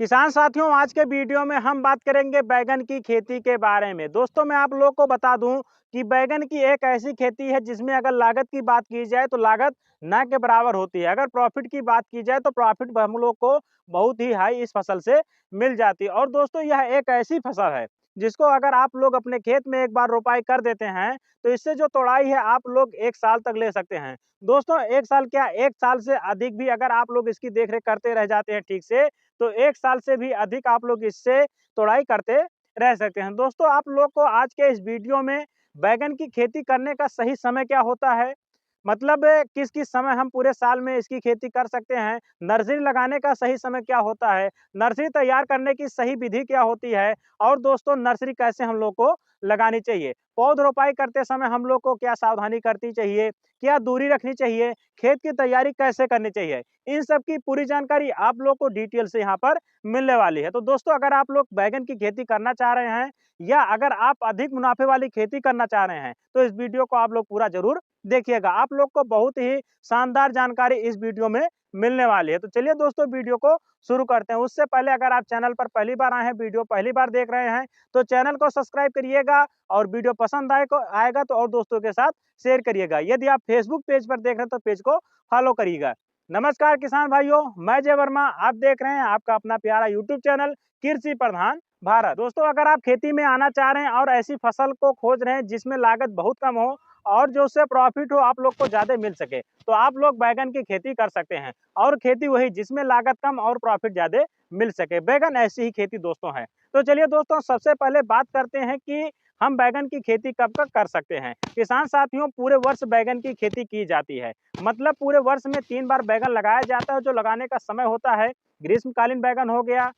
किसान साथियों, आज के वीडियो में हम बात करेंगे बैगन की खेती के बारे में। दोस्तों, मैं आप लोगों को बता दूं कि बैगन की एक ऐसी खेती है जिसमें अगर लागत की बात की जाए तो लागत ना के बराबर होती है। अगर प्रॉफिट की बात की जाए तो प्रॉफिट हम लोग को बहुत ही हाई इस फसल से मिल जाती है। और दोस्तों, यह एक ऐसी फसल है जिसको अगर आप लोग अपने खेत में एक बार रोपाई कर देते हैं तो इससे जो तोड़ाई है आप लोग 1 साल तक ले सकते हैं। दोस्तों, 1 साल क्या, 1 साल से अधिक भी अगर आप लोग इसकी देखरेख करते रह जाते हैं ठीक से, तो 1 साल से भी अधिक आप लोग इससे तोड़ाई करते रह सकते हैं। दोस्तों, आप लोग को आज के इस वीडियो में बैंगन की खेती करने का सही समय क्या होता है, मतलब किस-किस समय हम पूरे साल में इसकी खेती कर सकते हैं, नर्सरी लगाने का सही समय क्या होता है, नर्सरी तैयार करने की सही विधि क्या होती है और दोस्तों नर्सरी कैसे हम लोग को लगानी चाहिए, पौध रोपाई करते समय हम लोग को क्या सावधानी करनी चाहिए, क्या दूरी रखनी चाहिए, खेत की तैयारी कैसे करनी चाहिए, इन सब की पूरी जानकारी आप लोग को डिटेल से यहाँ पर मिलने वाली है। तो दोस्तों, अगर आप लोग बैंगन की खेती करना चाह रहे हैं या अगर आप अधिक मुनाफे वाली खेती करना चाह रहे हैं तो इस वीडियो को आप लोग पूरा जरूर देखिएगा। आप लोग को बहुत ही शानदार जानकारी इस वीडियो में मिलने वाली है। तो चलिए दोस्तों, वीडियो को शुरू करते हैं। उससे पहले अगर आप चैनल पर पहली बार आए हैं, वीडियो पहली बार देख रहे हैं तो चैनल को सब्सक्राइब करिएगा और वीडियो पसंद आएगा तो और दोस्तों के साथ शेयर करिएगा। यदि आप फेसबुक पेज पर देख रहे हैं तो पेज को फॉलो करिएगा। नमस्कार किसान भाइयों, मैं जय वर्मा, आप देख रहे हैं आपका अपना प्यारा यूट्यूब चैनल कृषि प्रधान भारत। दोस्तों, अगर आप खेती में आना चाह रहे हैं और ऐसी फसल को खोज रहे हैं जिसमें लागत बहुत कम हो और जो उससे प्रॉफिट हो आप लोग को ज्यादा मिल सके, तो आप लोग बैगन की खेती कर सकते हैं। और खेती वही जिसमें लागत कम और प्रॉफिट ज्यादा मिल सके, बैगन ऐसी ही खेती दोस्तों है। तो चलिए दोस्तों, सबसे पहले बात करते हैं कि हम बैगन की खेती कब तक कर सकते हैं। किसान साथियों, पूरे वर्ष बैगन की खेती की जाती है, मतलब पूरे वर्ष में 3 बार बैगन लगाया जाता है। जो लगाने का समय होता है, ग्रीष्मकालीन बैगन हो गया,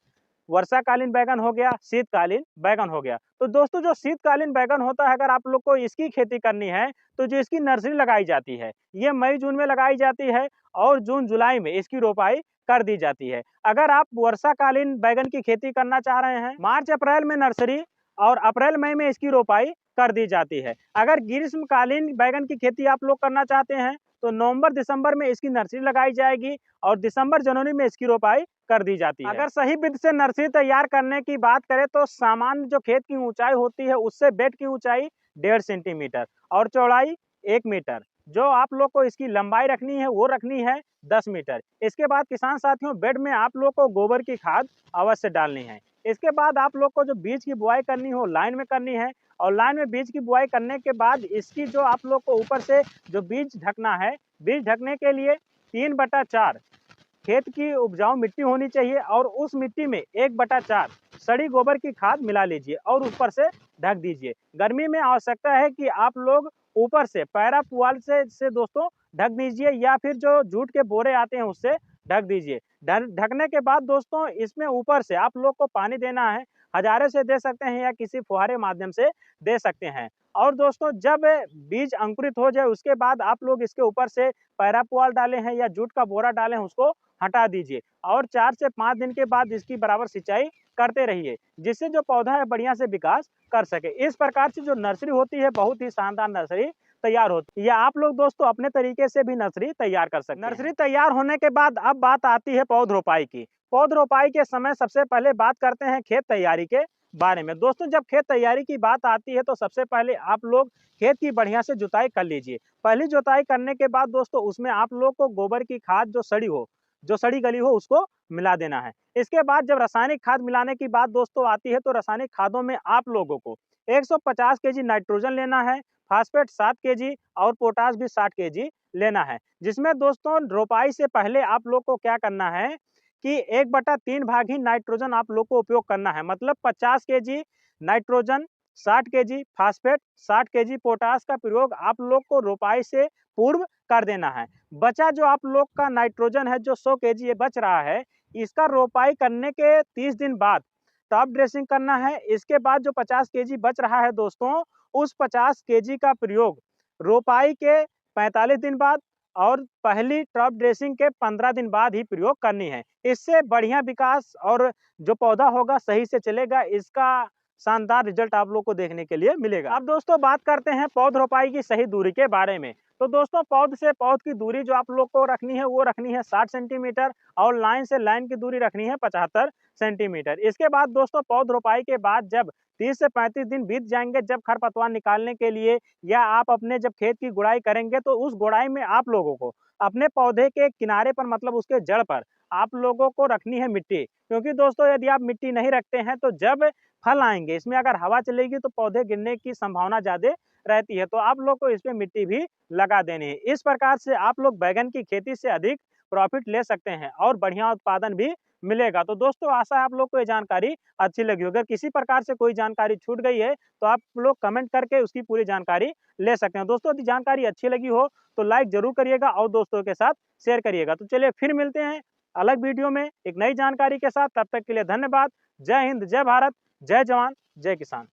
वर्षाकालीन बैगन हो गया, शीतकालीन बैगन हो गया। तो दोस्तों, जो शीतकालीन बैगन होता है, अगर आप लोग को इसकी खेती करनी है तो जो इसकी नर्सरी लगाई जाती है ये मई जून में लगाई जाती है और जून जुलाई में इसकी रोपाई कर दी जाती है। अगर आप वर्षाकालीन बैगन की खेती करना चाह रहे हैं, मार्च अप्रैल में नर्सरी और अप्रैल मई में इसकी रोपाई कर दी जाती है। अगर ग्रीष्मकालीन बैगन की खेती आप लोग करना चाहते हैं तो नवंबर दिसंबर में इसकी नर्सरी लगाई जाएगी और दिसंबर जनवरी में इसकी रोपाई कर दी जाती है। अगर सही विधि से नर्सरी तैयार करने की बात करें तो सामान्य जो खेत की ऊंचाई होती है उससे बेड की ऊंचाई 1.5 सेंटीमीटर और चौड़ाई 1 मीटर, जो आप लोग को इसकी लंबाई रखनी है वो रखनी है 10 मीटर। इसके बाद किसान साथियों, बेड में आप लोग को गोबर की खाद अवश्य डालनी है। इसके बाद आप लोग को जो बीज की बुआई करनी हो लाइन में करनी है और लाइन में बीज की बुआई करने के बाद इसकी जो आप लोग को ऊपर से जो बीज ढकना है, बीज ढकने के लिए 3/4 खेत की उपजाऊ मिट्टी होनी चाहिए और उस मिट्टी में 1/4 सड़ी गोबर की खाद मिला लीजिए और ऊपर से ढक दीजिए। गर्मी में आवश्यकता है कि आप लोग ऊपर से पैरा पुआल से दोस्तों ढक दीजिए या फिर जो जूट के बोरे आते हैं उससे ढक दीजिए। ढकने के बाद दोस्तों इसमें ऊपर से आप लोग को पानी देना है, हजारे से दे सकते हैं या किसी फुहारे माध्यम से दे सकते हैं। और दोस्तों, जब बीज अंकुरित हो जाए उसके बाद आप लोग इसके ऊपर से पैरा पुआल डाले हैं या जूट का बोरा डाले हैं उसको हटा दीजिए और 4 से 5 दिन के बाद इसकी बराबर सिंचाई करते रहिए, जिससे जो पौधा है बढ़िया से विकास कर सके। इस प्रकार से जो नर्सरी होती है बहुत ही शानदार नर्सरी तैयार होती है, या आप लोग दोस्तों अपने तरीके से भी नर्सरी तैयार कर सकते हैं। नर्सरी तैयार होने के बाद अब बात आती है पौध रोपाई की। पौध रोपाई के समय सबसे पहले बात करते हैं खेत तैयारी के बारे में। दोस्तों, जब खेत तैयारी की बात आती है तो सबसे पहले आप लोग खेत की बढ़िया से जुताई कर लीजिए। पहली जुताई करने के बाद दोस्तों उसमें आप लोग को गोबर की खाद जो सड़ी गली हो उसको मिला देना है। इसके बाद जब रासायनिक खाद मिलाने की बात दोस्तों आती है तो रासायनिक खादों में आप लोगों को 150 केजी नाइट्रोजन लेना है, फास्फेट 7 केजी और पोटास भी 60 केजी लेना है। जिसमें दोस्तों रोपाई से पहले आप लोग को क्या करना है कि 1/3 भाग ही नाइट्रोजन आप लोग को उपयोग करना है, मतलब 50 KG nitrogen, 60 KG phosphate, 60 KG potash का प्रयोग आप लोग को रोपाई से पूर्व कर देना है। बचा जो आप लोग का नाइट्रोजन है जो 100 केजी बच रहा है, इसका रोपाई करने के 30 दिन बाद टॉप ड्रेसिंग करना है। इसके बाद जो 50 केजी बच रहा है दोस्तों, उस 50 केजी का प्रयोग रोपाई के 45 दिन बाद और पहली टॉप ड्रेसिंग के 15 दिन बाद ही प्रयोग करनी है। इससे बढ़िया विकास और जो पौधा होगा सही से चलेगा, इसका शानदार रिजल्ट आप लोग को देखने के लिए मिलेगा। अब दोस्तों बात करते हैं पौध रोपाई की सही दूरी के बारे में। तो दोस्तों पौध से पौध की दूरी जो आप लोग को रखनी है वो रखनी है 60 सेंटीमीटर और लाइन से लाइन की दूरी रखनी है 75 सेंटीमीटर। इसके बाद दोस्तों पौध रोपाई के बाद जब 30 से 35 दिन बीत जाएंगे, जब खरपतवार निकालने के लिए या आप अपने जब खेत की गुड़ाई करेंगे, तो उस गुड़ाई में आप लोगों को अपने पौधे के किनारे पर मतलब उसके जड़ पर आप लोगों को रखनी है मिट्टी। क्योंकि दोस्तों यदि आप मिट्टी नहीं रखते हैं तो जब फल आएंगे इसमें अगर हवा चलेगी तो पौधे गिरने की संभावना ज्यादा रहती है। तो आप लोग को इसमें मिट्टी भी लगा देनी है। इस प्रकार से आप लोग बैगन की खेती से अधिक प्रॉफिट ले सकते हैं और बढ़िया उत्पादन भी मिलेगा। तो दोस्तों आशा है आप लोग को ये जानकारी अच्छी लगी। अगर किसी प्रकार से कोई जानकारी छूट गई है तो आप लोग कमेंट करके उसकी पूरी जानकारी ले सकते हैं। दोस्तों यदि जानकारी अच्छी लगी हो तो लाइक जरूर करिएगा और दोस्तों के साथ शेयर करिएगा। तो चलिए फिर मिलते हैं अलग वीडियो में एक नई जानकारी के साथ। तब तक के लिए धन्यवाद। जय हिंद, जय भारत, जय जवान, जय किसान।